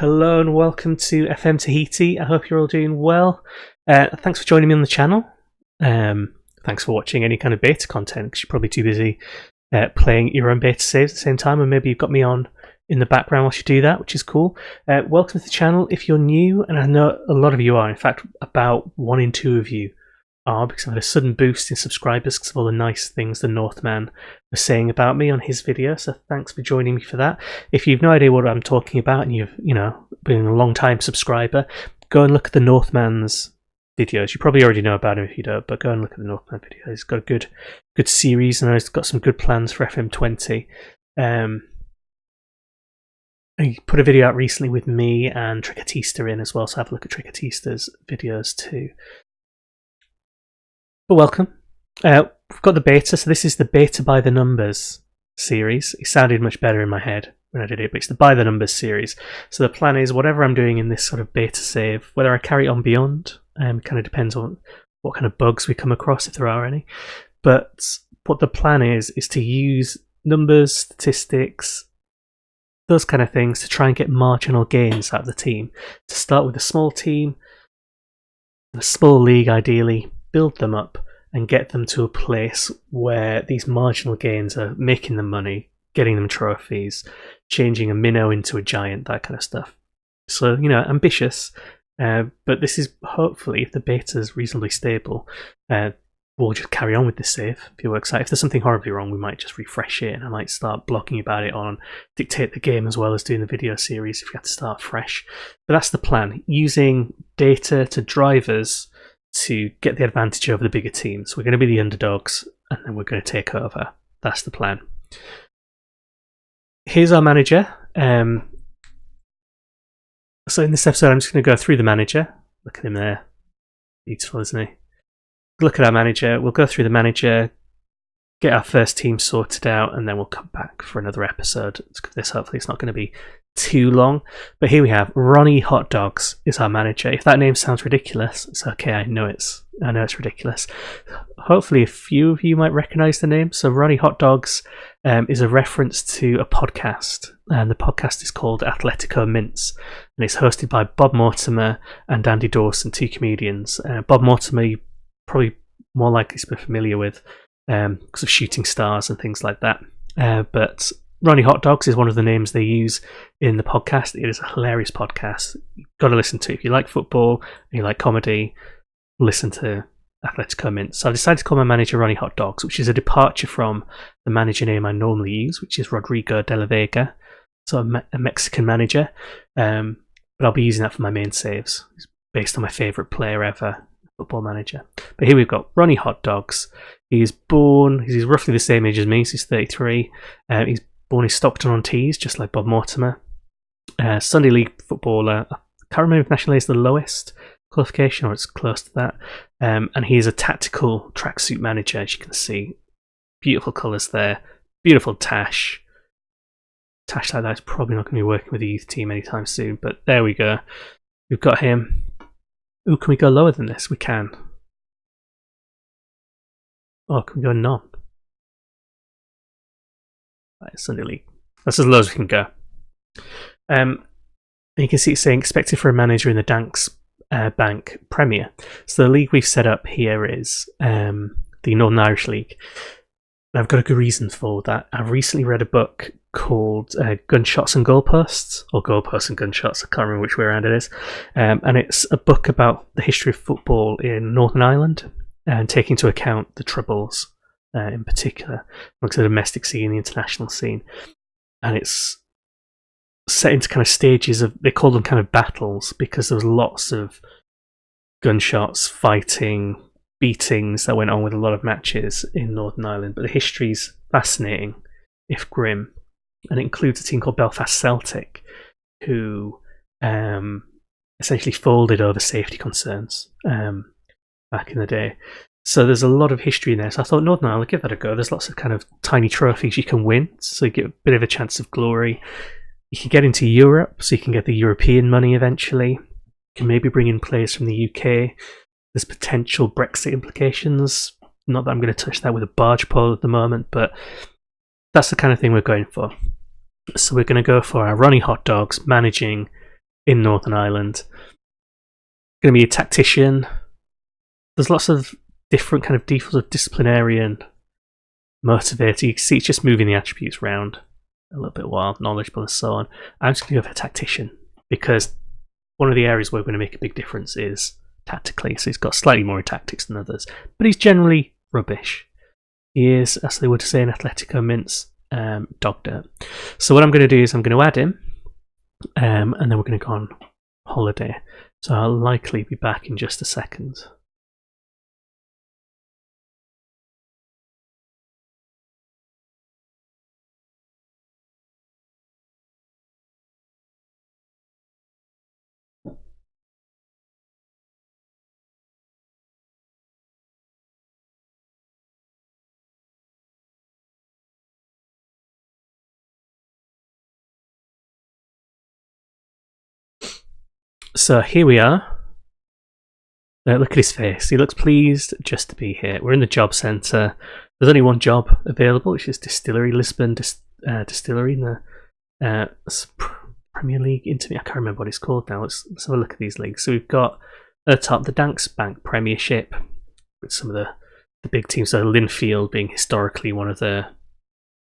Hello and welcome to FM Tahiti. I hope you're all doing well. Thanks for joining me on the channel. Thanks for watching any kind of beta content because you're probably too busy playing your own beta saves at the same time, and maybe you've got me on in the background whilst you do that, which is cool. Welcome to the channel if you're new, and I know a lot of you are. In fact, about 1 in 2 of you are, because I've had a sudden boost in subscribers because of all the nice things the Northman was saying about me on his video, so thanks for joining me for that. If you've no idea what I'm talking about and you've been a long time subscriber, go and look at the Northman's videos. You probably already know about him if you don't, but go and look at the Northman video. He's got a good series, and he's got some good plans for FM20. He put a video out recently with me and Tricotista in as well, so have a look at Tricotista's videos too. But welcome. We've got the beta, so this is the Beta by the Numbers series. It sounded much better in my head when I did it, but it's the By the Numbers series. So the plan is, whatever I'm doing in this sort of beta save, whether I carry it on beyond, kind of depends on what kind of bugs we come across, if there are any. But what the plan is to use numbers, statistics, those kind of things to try and get marginal gains out of the team. To start with a small team, a small league ideally, build them up and get them to a place where these marginal gains are making them money, getting them trophies, changing a minnow into a giant, that kind of stuff. So, ambitious, but this is hopefully, if the beta is reasonably stable, we'll just carry on with this save if it works out. If there's something horribly wrong, we might just refresh it, and I might start blogging about it on Dictate the Game as well as doing the video series if we have to start fresh. But that's the plan, using data to drive us to get the advantage over the bigger teams. We're going to be the underdogs, and then we're going to take over. That's the plan. Here's our manager. So in this episode, I'm just going to go through the manager. Look at him there. Beautiful, isn't he? Look at our manager. We'll go through the manager, get our first team sorted out, and then we'll come back for another episode. This hopefully it's not going to be too long. But here we have Ronnie Hot Dogs is our manager. If that name sounds ridiculous, it's okay. I know it's ridiculous. Hopefully a few of you might recognise the name. So Ronnie Hot Dogs is a reference to a podcast, and the podcast is called Atletico Mints, and it's hosted by Bob Mortimer and Andy Dawson, 2 comedians. Bob Mortimer, you probably more likely to be familiar with because of Shooting Stars and things like that. But Ronnie Hot Dogs is one of the names they use in the podcast. It is a hilarious podcast. You've got to listen to it. If you like football and you like comedy, listen to Atletico Mints. So I've decided to call my manager Ronnie Hot Dogs, which is a departure from the manager name I normally use, which is Rodrigo de la Vega, so a Mexican manager. But I'll be using that for my main saves. It's based on my favourite player ever, Football Manager. But here we've got Ronnie Hot Dogs. He's roughly the same age as me, so he's 33. He's born in Stockton-on-Tees, just like Bob Mortimer. Sunday League footballer. I can't remember if National A is the lowest qualification or it's close to that. And he is a tactical tracksuit manager, as you can see. Beautiful colours there. Beautiful tash. Tash like that is probably not going to be working with the youth team anytime soon, but there we go. We've got him. Ooh, can we go lower than this? We can. Oh, can we go none? Right, Sunday League. That's as low as we can go. And you can see it's saying expected for a manager in the Danks Bank Premier. So the league we've set up here is the Northern Irish League. And I've got a good reason for that. I've recently read a book called Gunshots and Goalposts, or Goalposts and Gunshots, I can't remember which way around it is. And it's a book about the history of football in Northern Ireland and taking into account the Troubles in particular, looks at the domestic scene, the international scene. And it's set into kind of stages of, they call them kind of battles, because there was lots of gunshots, fighting, beatings that went on with a lot of matches in Northern Ireland. But the history's fascinating, if grim, and it includes a team called Belfast Celtic, who essentially folded over safety concerns back in the day. So there's a lot of history in there. So I thought, Northern Ireland, give that a go. There's lots of kind of tiny trophies you can win, so you get a bit of a chance of glory. You can get into Europe, so you can get the European money eventually. You can maybe bring in players from the UK. There's potential Brexit implications. Not that I'm going to touch that with a barge pole at the moment, but that's the kind of thing we're going for. So we're going to go for our Ronnie Hot Dogs managing in Northern Ireland. Going to be a tactician. There's lots of different kind of defaults of disciplinarian, motivator. You can see it's just moving the attributes around a little bit while, knowledgeable and so on. I'm just going to go for tactician because one of the areas where we're going to make a big difference is tactically. So he's got slightly more in tactics than others, but he's generally rubbish. He is, as they would say in Atletico Mints, dog dirt. So what I'm going to do is I'm going to add him, and then we're going to go on holiday. So I'll likely be back in just a second. So here we are. Look at his face. He looks pleased just to be here. We're in the job centre. There's only one job available, which is Distillery, Lisbon Distillery in the Premier League. I can't remember what it's called now. Let's have a look at these leagues. So we've got at the top the Danks Bank Premiership with some of the big teams. So Linfield being historically one of the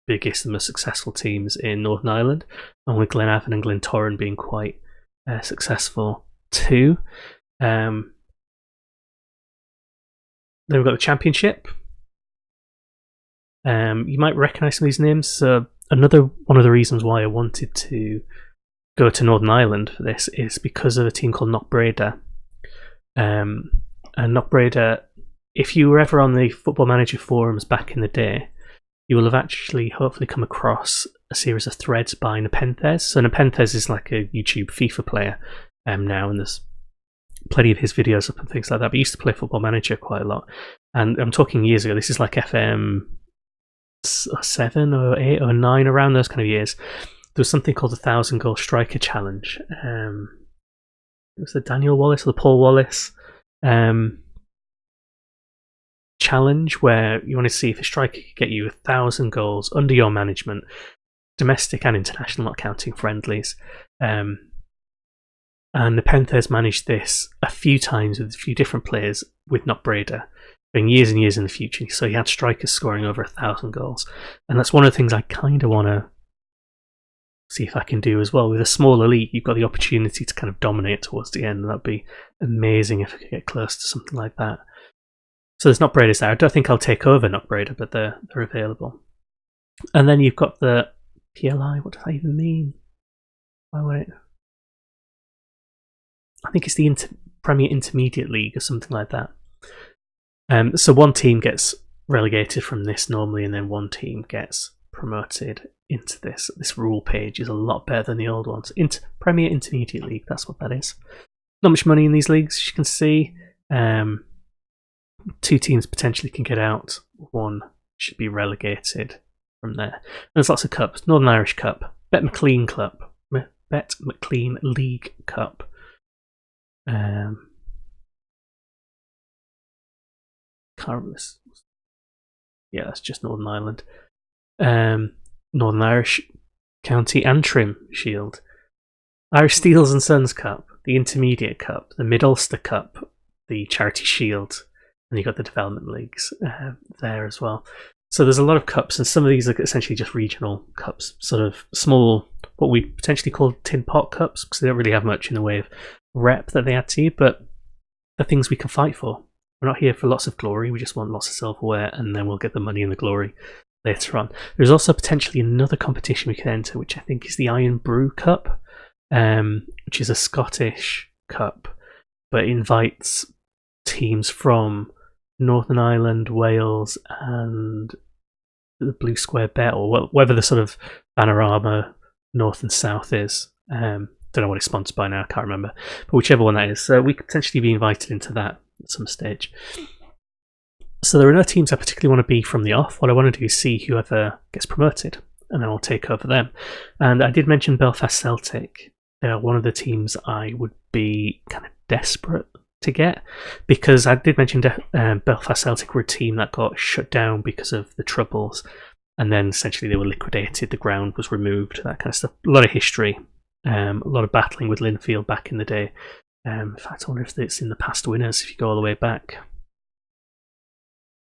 biggest and most successful teams in Northern Ireland, and with Glenavon and Glentoran being quite successful too. Then we've got the Championship. You might recognise some of these names. So another one of the reasons why I wanted to go to Northern Ireland for this is because of a team called Knockbreda. And Knockbreda, if you were ever on the Football Manager forums back in the day, you will have actually hopefully come across a series of threads by Nepenthes. So Nepenthes is like a YouTube FIFA player now, and there's plenty of his videos up and things like that. But he used to play Football Manager quite a lot. And I'm talking years ago. This is like FM7 or 8 or 9, around those kind of years. There was something called the 1,000 Goal Striker Challenge. It was the Daniel Wallace or the Paul Wallace challenge, where you want to see if a striker could get you 1,000 goals under your management, domestic and international, not counting friendlies. And Nepenthes managed this a few times with a few different players with Knockbreda, going years and years in the future. So he had strikers scoring over 1,000 goals, and that's one of the things I kind of want to see if I can do as well. With a smaller league, you've got the opportunity to kind of dominate towards the end, and that'd be amazing if I could get close to something like that. So there's Knockbreda's there. I don't think I'll take over Knockbreda, but they're available. And then you've got the PLI. What does that even mean? Why would it? I think it's the Premier Intermediate League or something like that. So one team gets relegated from this normally, and then one team gets promoted into this. This rule page is a lot better than the old ones. Premier Intermediate League, that's what that is. Not much money in these leagues, as you can see. Two teams potentially can get out. One should be relegated from there. There's lots of cups. Northern Irish Cup, Bet McLean League Cup. Yeah, that's just Northern Ireland. Northern Irish County Antrim Shield, Irish Steels and Sons Cup, the Intermediate Cup, the Mid-Ulster Cup, the Charity Shield, and you've got the development leagues there as well. So there's a lot of cups, and some of these are essentially just regional cups, sort of small, what we potentially call tin pot cups, because they don't really have much in the way of rep that they add to you, but the things we can fight for. We're not here for lots of glory, we just want lots of silverware, and then we'll get the money and the glory later on. There's also potentially another competition we can enter, which I think is the Iron Brew Cup, which is a Scottish cup, but invites teams from Northern Ireland, Wales, and the Blue Square Bet, or whether the sort of panorama north and south is. Don't know what it's sponsored by now, I can't remember, but whichever one that is. So we could potentially be invited into that at some stage. So there are no teams I particularly want to be from the off. What I want to do is see whoever gets promoted, and then I'll take over them. And I did mention Belfast Celtic. They're one of the teams I would be kind of desperate to get, because I did mention Belfast Celtic were a team that got shut down because of the Troubles, and then essentially they were liquidated, the ground was removed, that kind of stuff. A lot of history A lot of battling with Linfield back in the day. In fact, I wonder if it's in the past winners if you go all the way back.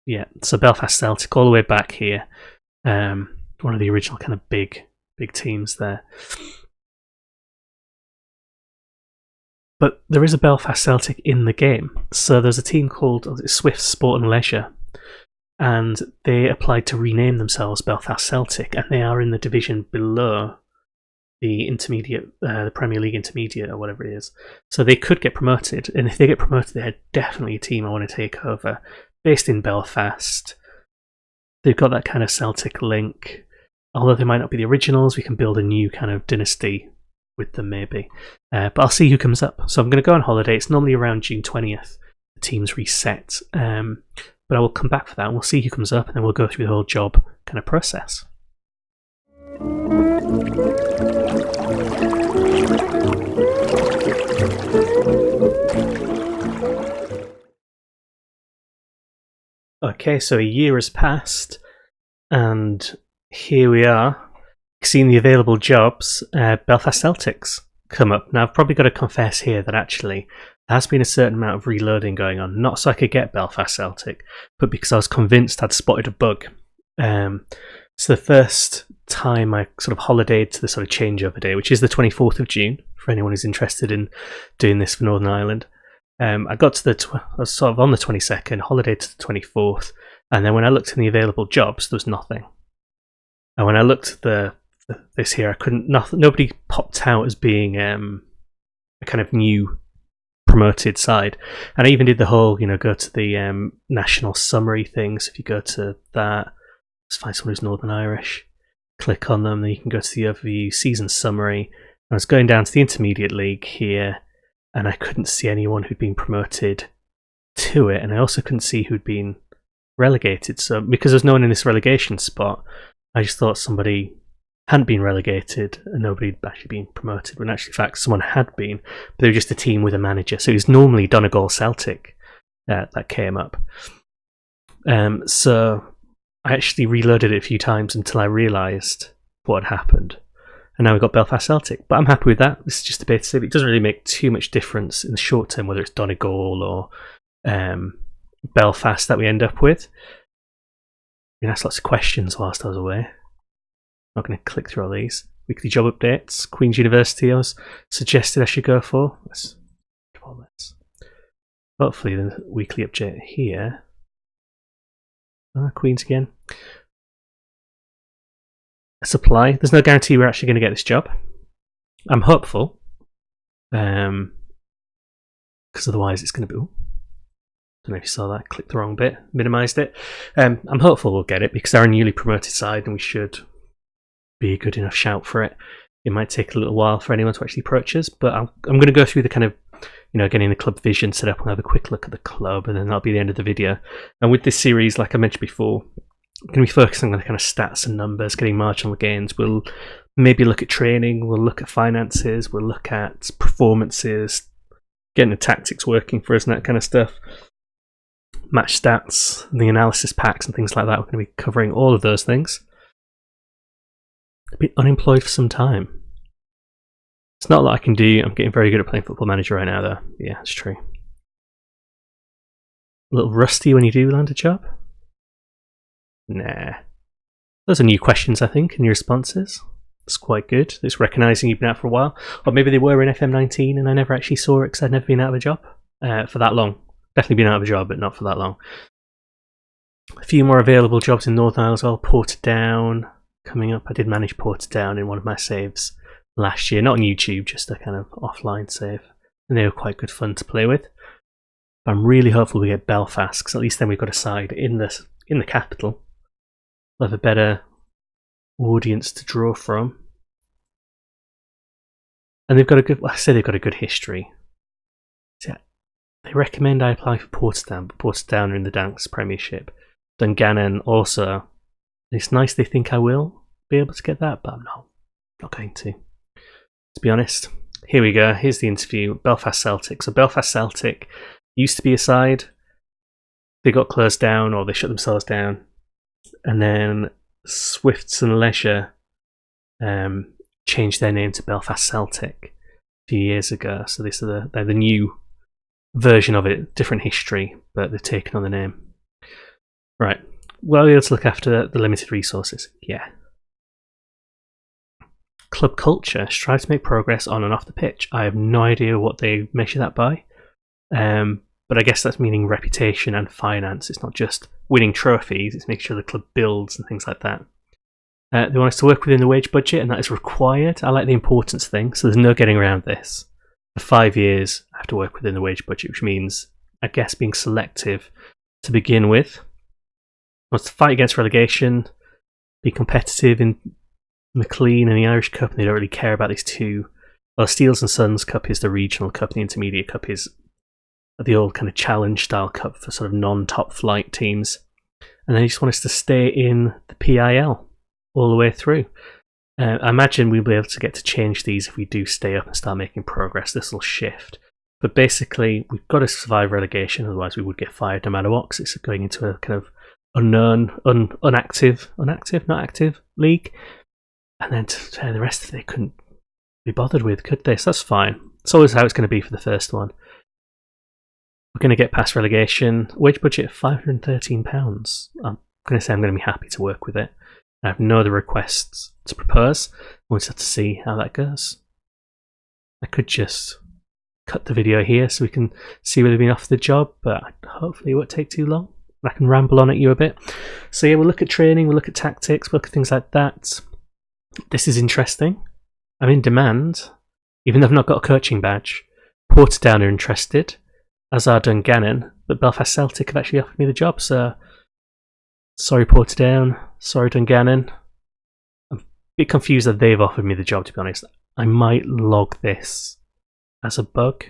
Yeah, so Belfast Celtic all the way back here. One of the original kind of big teams there. But there is a Belfast Celtic in the game. So there's a team called Swift Sport and Leisure, and they applied to rename themselves Belfast Celtic, and they are in the division below the intermediate, the Premier League Intermediate or whatever it is. So they could get promoted, and if they get promoted, they're definitely a team I want to take over. Based in Belfast, they've got that kind of Celtic link. Although they might not be the originals, we can build a new kind of dynasty with them maybe. But I'll see who comes up. So I'm going to go on holiday. It's normally around June 20th. The teams reset. But I will come back for that and we'll see who comes up and then we'll go through the whole job kind of process. Okay, so a year has passed and here we are. Seeing the available jobs, Belfast Celtics come up. Now I've probably got to confess here that actually there has been a certain amount of reloading going on, not so I could get Belfast Celtic, but because I was convinced I'd spotted a bug. So the first time I sort of holidayed to the sort of changeover day, which is the 24th of June, for anyone who's interested in doing this for Northern Ireland. I got to I was sort of on the 22nd, holidayed to the 24th, and then when I looked in the available jobs, there was nothing. And when I looked at this here, nobody popped out as being a kind of new promoted side. And I even did the whole, go to the national summary thing. So if you go to that, let's find someone who's Northern Irish, click on them, then you can go to the overview season summary. I was going down to the intermediate league here, and I couldn't see anyone who'd been promoted to it, and I also couldn't see who'd been relegated. So because there's no one in this relegation spot, I just thought somebody hadn't been relegated and nobody had actually been promoted, when actually in fact someone had been, but they were just a team with a manager. So it was normally Donegal Celtic that came up. So I actually reloaded it a few times until I realised what had happened. And now we've got Belfast Celtic. But I'm happy with that. This is just a basic. It doesn't really make too much difference in the short term whether it's Donegal or Belfast that we end up with. You asked lots of questions whilst I was away. I'm not going to click through all these. Weekly job updates. Queen's University I was suggested I should go for. Let's do this. Hopefully the weekly update here. Queen's again. Supply. There's no guarantee we're actually going to get this job. I'm hopeful. Because otherwise it's going to be... Ooh. I don't know if you saw that. Clicked the wrong bit. Minimised it. I'm hopeful we'll get it because they're a newly promoted side and we should be a good enough shout for it. It might take a little while for anyone to actually approach us, but I'm going to go through the kind of, getting the club vision set up and have a quick look at the club, and then that'll be the end of the video. And with this series, like I mentioned before, I'm going to be focusing on the kind of stats and numbers, getting marginal gains. We'll maybe look at training, we'll look at finances, we'll look at performances, getting the tactics working for us and that kind of stuff. Match stats, the analysis packs and things like that. We're going to be covering all of those things. I've been unemployed for some time. It's not a lot I can do. I'm getting very good at playing Football Manager right now, though. Yeah, it's true. A little rusty when you do land a job? Nah. Those are new questions, I think, and new responses. It's quite good. It's recognising you've been out for a while. Or maybe they were in FM19 and I never actually saw it because I'd never been out of a job for that long. Definitely been out of a job, but not for that long. A few more available jobs in Northern Ireland as well. Portadown coming up. I did manage Portadown in one of my saves last year. Not on YouTube, just a kind of offline save. And they were quite good fun to play with. I'm really hopeful we get Belfast, because at least then we've got a side in the capital. We'll have a better audience to draw from. And they've got a good, well, I say they've got a good history. So they recommend I apply for Portadown, but Portadown are in the Danks Premiership. Dungannon also. It's nice they think I will be able to get that, but I'm not going to be honest. Here we go. Here's the interview. Belfast Celtic. So Belfast Celtic used to be a side. They got closed down, or they shut themselves down. And then Swifts and Leisure changed their name to Belfast Celtic a few years ago. So they're the new version of it, different history, but they've taken on the name. Right. Well, we're able to look after the limited resources. Yeah. Club culture. Strive to make progress on and off the pitch. I have no idea what they measure that by. But I guess that's meaning reputation and finance. It's not just winning trophies, it's making sure the club builds and things like that. They want us to work within the wage budget, and that is required. I like the importance thing, so there's no getting around this. For 5 years, I have to work within the wage budget, which means, I guess, being selective to begin with. Wants to fight against relegation, be competitive in McLean and the Irish Cup, and they don't really care about these two. Well, Steels and Sons Cup is the regional cup, the Intermediate Cup is the old kind of challenge style cup for sort of non-top flight teams. And then they just want us to stay in the PIL all the way through. I imagine we'll be able to get to change these if we do stay up and start making progress. This will shift. But basically, we've got to survive relegation, otherwise we would get fired no matter what, because it's going into a kind of unknown, not active league. And then the rest of it they couldn't be bothered with, could they? So that's fine. It's always how it's going to be for the first one. We're going to get past relegation. Wage budget of £513. I'm going to say I'm going to be happy to work with it. I have no other requests to propose. We'll just have to see how that goes. I could just cut the video here so we can see whether they've been offered the job, but hopefully it won't take too long. I can ramble on at you a bit. So yeah, we'll look at training, we'll look at tactics, we'll look at things like that. This is interesting. I'm in demand, even though I've not got a coaching badge. Portadown are interested, as are Dungannon, but Belfast Celtic have actually offered me the job, so sorry Portadown, sorry Dungannon. I'm a bit confused that they've offered me the job, to be honest. I might log this as a bug.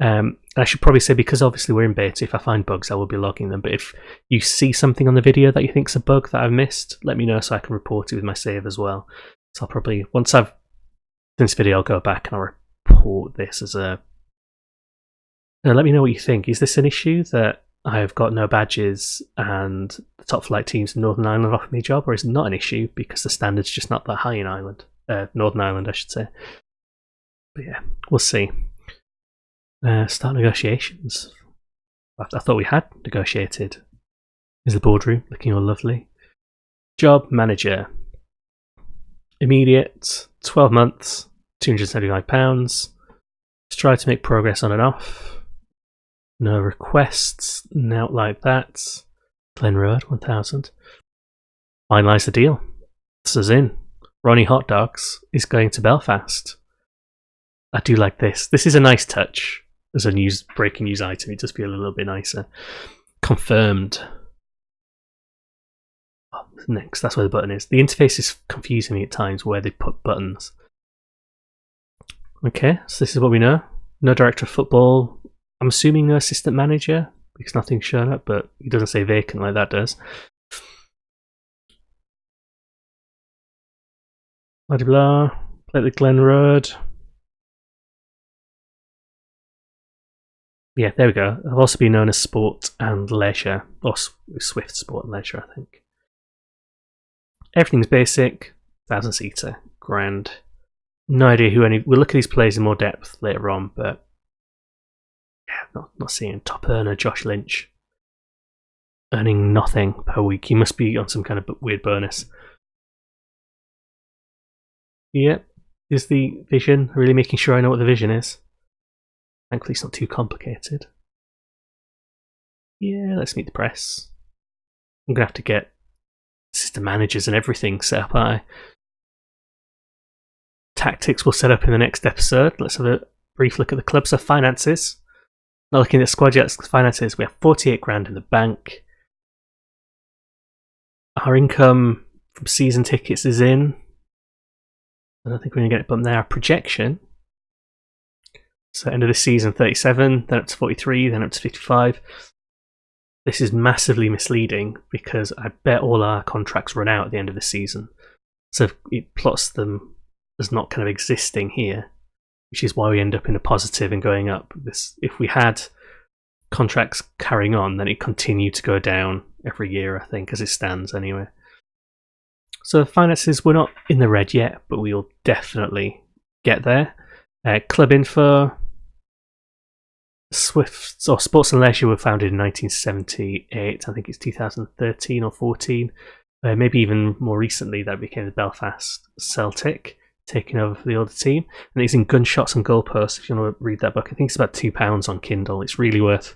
I should probably say, because obviously we're in beta, if I find bugs I will be logging them, but if you see something on the video that you think's a bug that I've missed, let me know so I can report it with my save as well. So I'll probably, once I've done this video, I'll go back and I'll report this as a... let me know what you think. Is this an issue that I've got no badges and the top flight teams in Northern Ireland offer me a job, or is it not an issue because the standard's just not that high in Ireland? Northern Ireland, I should say. But yeah, we'll see. Start negotiations. I thought we had negotiated. Is the boardroom looking all lovely? Job manager. Immediate, 12 months, £275. Strive to make progress on and off. No requests, not like that. Glen Road, 1000. Finalise the deal. This is in. Ronnie Hot Dogs is going to Belfast. I do like this. This is a nice touch. As a breaking news item, it just feel a little bit nicer. Confirmed. Oh, next, that's where the button is. The interface is confusing me at times where they put buttons. Okay, so this is what we know. No director of football. I'm assuming no assistant manager, because nothing's shown up, but it doesn't say vacant like that does. Blah blah blah. Play the Glen Road. Yeah, there we go. I've also been known as Sport and Leisure, or Swift Sport and Leisure, I think. Everything's basic, 1000-seater, grand. No idea who any. We'll look at these players in more depth later on, but yeah, not seeing top earner Josh Lynch earning nothing per week. He must be on some kind of weird bonus. Yep, is the vision really making sure I know what the vision is? Thankfully, it's not too complicated. Yeah, let's meet the press. I'm going to have to get system managers and everything set up, aren't I? Tactics we'll set up in the next episode. Let's have a brief look at the club's finances. Not looking at squad yet, finances. We have 48 grand in the bank. Our income from season tickets is in. I don't think we're going to get it bumped there. Our projection. So end of the season 37, then up to 43, then up to 55. This is massively misleading because I bet all our contracts run out at the end of the season. So it plots them as not kind of existing here, which is why we end up in a positive and going up. If we had contracts carrying on, then it continued to go down every year, I think, as it stands anyway. So finances, we're not in the red yet, but we'll definitely get there. Club info. Swifts or Sports and Leisure were founded in 1978. I think it's 2013 or 14. Maybe even more recently, that became the Belfast Celtic, taking over for the older team. And it's in Gunshots and Goalposts. If you want to read that book, I think it's about £2 on Kindle. It's really worth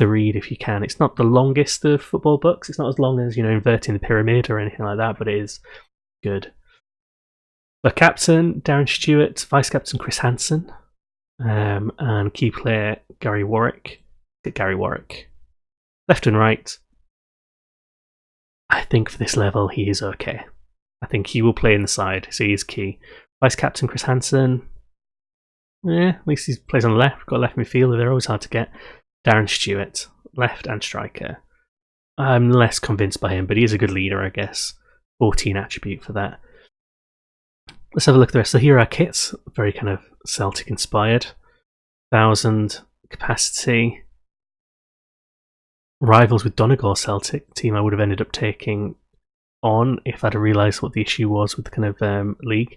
a read if you can. It's not the longest of football books. It's not as long as, Inverting the Pyramid or anything like that, but it is good. The captain, Darren Stewart. Vice captain, Chris Hansen. And key player, Gary Warwick. Left and right. I think for this level, he is okay. I think he will play in the side, so he is key. Vice captain, Chris Hansen. At least he plays on the left. Got left midfielder, they're always hard to get. Darren Stewart, left and striker. I'm less convinced by him, but he is a good leader, I guess. 14 attribute for that. Let's have a look at the rest. So here are our kits, very kind of Celtic inspired. 1,000 capacity. Rivals with Donegal Celtic, team I would have ended up taking on if I'd have realised what the issue was with the kind of league.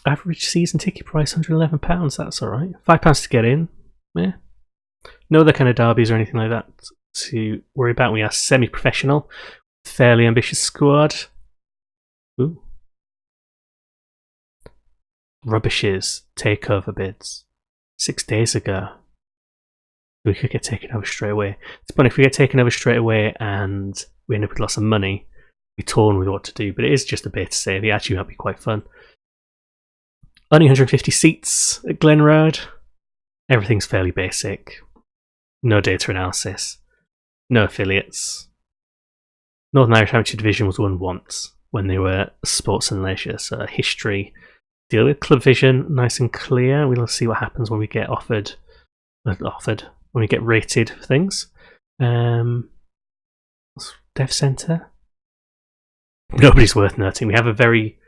Average season ticket price £111, that's alright. £5 to get in. Yeah. No other kind of derbies or anything like that to worry about. We are semi-professional, fairly ambitious squad. Ooh. Rubbishes, takeover bids. 6 days ago. We could get taken over straight away. It's funny, if we get taken over straight away and we end up with lots of money, we're torn with what to do, but it is just a bit to save. It actually might be quite fun. Only 150 seats at Glen Road. Everything's fairly basic. No data analysis. No affiliates. Northern Irish Amateur Division was won once when they were Sports and Leisure, so history deal with. Club vision, nice and clear. We'll see what happens when we get offered, when we get rated for things. Dev Centre. Nobody's worth noting. We have a very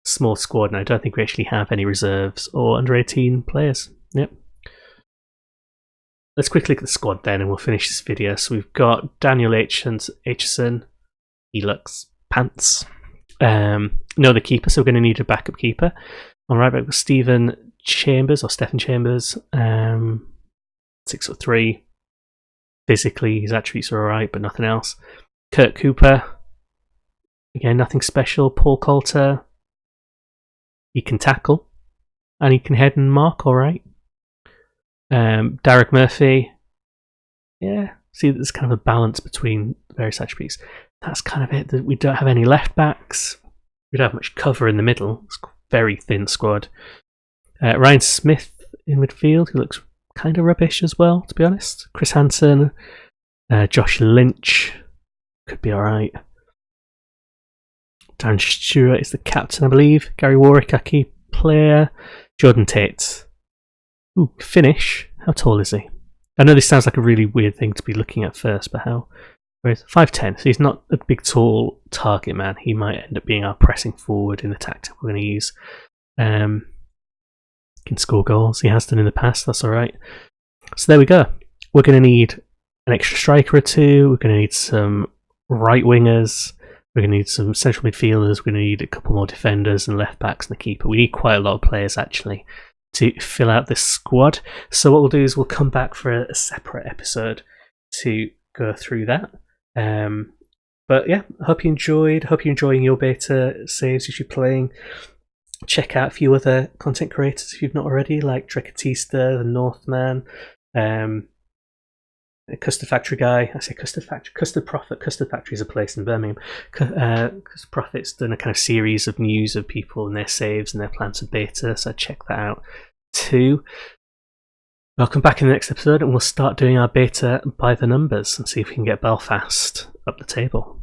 small squad, and I don't think we actually have any reserves or under 18 players. Yep. Let's quickly look at the squad then, and we'll finish this video. So we've got Daniel Aitchison. He looks pants. No, the keeper, so we're going to need a backup keeper. On right back with Stephen Chambers. 6'3". Physically, his attributes are alright, but nothing else. Kurt Cooper. Again, nothing special. Paul Coulter. He can tackle. And he can head and mark alright. Derek Murphy. Yeah, see, there's kind of a balance between various attributes. That's kind of it. We don't have any left backs. We don't have much cover in the middle. It's a very thin squad. Ryan Smith in midfield, who looks kind of rubbish as well, to be honest. Chris Hansen. Josh Lynch. Could be alright. Darren Stewart is the captain, I believe. Gary Warwick, our key player. Jordan Tate. Ooh, Finnish. How tall is he? I know this sounds like a really weird thing to be looking at first, but how? Whereas 5'10", so he's not a big, tall target man. He might end up being our pressing forward in the tactic we're going to use. Can score goals. He has done in the past. That's all right. So there we go. We're going to need an extra striker or two. We're going to need some right wingers. We're going to need some central midfielders. We're going to need a couple more defenders and left backs and the keeper. We need quite a lot of players actually to fill out this squad. So what we'll do is we'll come back for a separate episode to go through that. But yeah, I hope you enjoyed. Hope you're enjoying your beta saves as you're playing. Check out a few other content creators if you've not already, like Trekatista, the Northman, Custard Factory guy. I say Custard Factory, Custard Prophet. Custard Factory is a place in Birmingham. Custard Prophet's done a kind of series of news of people and their saves and their plans for beta, so check that out too. I'll come back in the next episode and we'll start doing our beta by the numbers and see if we can get Belfast up the table.